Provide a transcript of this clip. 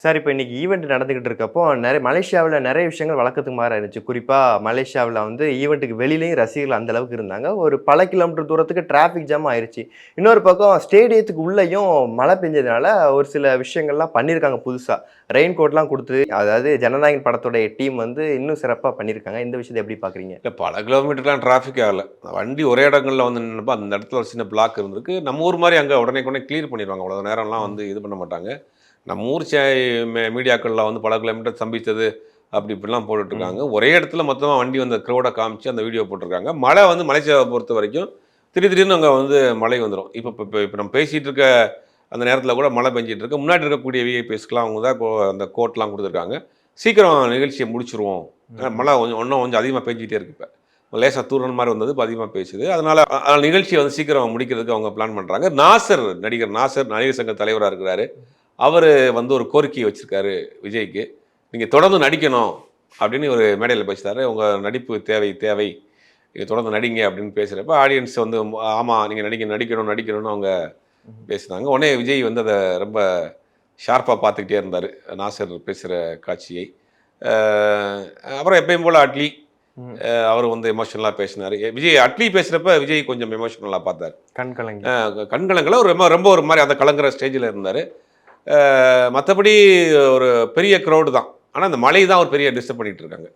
Sir இப்ப இன்னைக்கு event நடந்துகிட்டு இருக்கப்போ, மலேசியாவுல நெறைய விஷயங்கள் வழக்கத்துக்கு மாறா இருந்துச்சு. குறிப்பா மலேசியாவுல வந்து ஈவென்ட்க்கு வெளியிலயும் ரசிகர்கள் அந்த அளவுக்கு இருந்தாங்க. ஒரு பல கிலோமீட்டர் தூரத்துக்கு டிராஃபிக் ஜாம் ஆயிருச்சு. இன்னொரு பக்கம் ஸ்டேடியத்துக்கு உள்ளயும் மழை பெஞ்சதுனால ஒரு சில விஷயங்கள்லாம் பண்ணியிருக்காங்க புதுசா. ரெயின் கோட்லாம் குடுத்து, அதாவது ஜனநாயகன் படத்துடைய டீம் வந்து இன்னும் சிறப்பா பண்ணியிருக்காங்க. இந்த விஷயத்த எப்படி பார்க்குறீங்க? இல்ல பல கிலோமீட்டர்லாம் டிராஃபிக் ஆகல. வண்டி ஒரே இடங்கள்ல வந்து நின்னப்ப, அந்த இடத்துல ஒரு சின்ன பிளாக் இருந்திருக்கு. நம்ம ஊர் மாரி அங்க உடனேக்குடனே கிளியர் பண்ணிருவாங்க. அவ்வளோ நேரம்லாம் ம். வந்து இது பண்ண மாட்டாங்க. நம்ம ஊர் மீடியாக்கள்ல வந்து பல கிலோமீட்டர் ஸ்தம்பிச்சது, அப்படி இப்படிலாம் போட்டுட்ருக்காங்க. ம். ஒரே இடத்துல மொத்தமா வண்டி வந்த க்ரௌட காமிச்சு அந்த வீடியோ போட்டிருக்காங்க. மழை வந்து மலேசியாவ பொறுத்தவரைக்கும் திடீர்னு அங்க வந்து மழை வந்துரும். இப்ப நம்ம பேசிட்டு இருக்க அந்த நேரத்துல கூட மழை பெஞ்சுட்டு இருக்கு. முன்னாடி இருக்கக்கூடிய விஐபிஸ்க்குலாம் அவங்க தான் அந்த கோட்லாம் குடுத்துருக்காங்க. சீக்கிரம் நிகழ்ச்சிய முடிச்சுருவோம். ம். மழை இன்னும் கொஞ்சம் அதிகமா பேஞ்சுக்கிட்டே இருக்கு இப்ப. லேசா தூறல் மாரி வந்தது. இப்ப அதிகமா பேசுது. அதனால நிகழ்ச்சிய வந்து சீக்கிரம் முடிக்கிறதுக்கு அவங்க பிளான் பண்றாங்க. நடிகர் நாசர் நடிகர் சங்க தலைவரா இருக்கிறாரு. அவரு வந்து ஒரு கோரிக்கை வச்சிருக்காரு விஜய்க்கு. "நீங்க தொடர்ந்து நடிக்கணும்." அப்படின்னு ஒரு மேடையில பேசினாரு. "உங்க நடிப்பு தேவை, தேவை. நீங்க தொடர்ந்து நடிங்க." அப்படின்னு பேசுறப்ப, ஆடியன்ஸ் வந்து "ஆமா, நீங்க நடிக்கணும், நடிக்கணும்னு" அவங்க ம். பேசினாங்க. உடனே விஜய் வந்து அத ரொம்ப ஷார்ப்பா பார்த்துக்கிட்டே இருந்தாரு. நாசர் பேசுற காட்சியை. அ அப்புறம் எப்பயும் போல அட்லி. ம். அவரு வந்து எமோஷனலா பேசினாரு. விஜய் அட்லி பேசுறப்ப விஜய் கொஞ்சம் எமோஷனலா பார்த்தாரு. கண் கலங்கி. கண் கலங்கல ஒரு ரொம்ப ரொம்ப ஒரு மாரி அந்த கலங்குற ஸ்டேஜ்ல இருந்தாரு. மத்தபடி ஒரு பெரிய கிரவுடு தான். ஆனா, அந்த மழை தான் ஒரு பெரிய டிஸ்டர்ப் பண்ணிட்டு இருக்காங்க.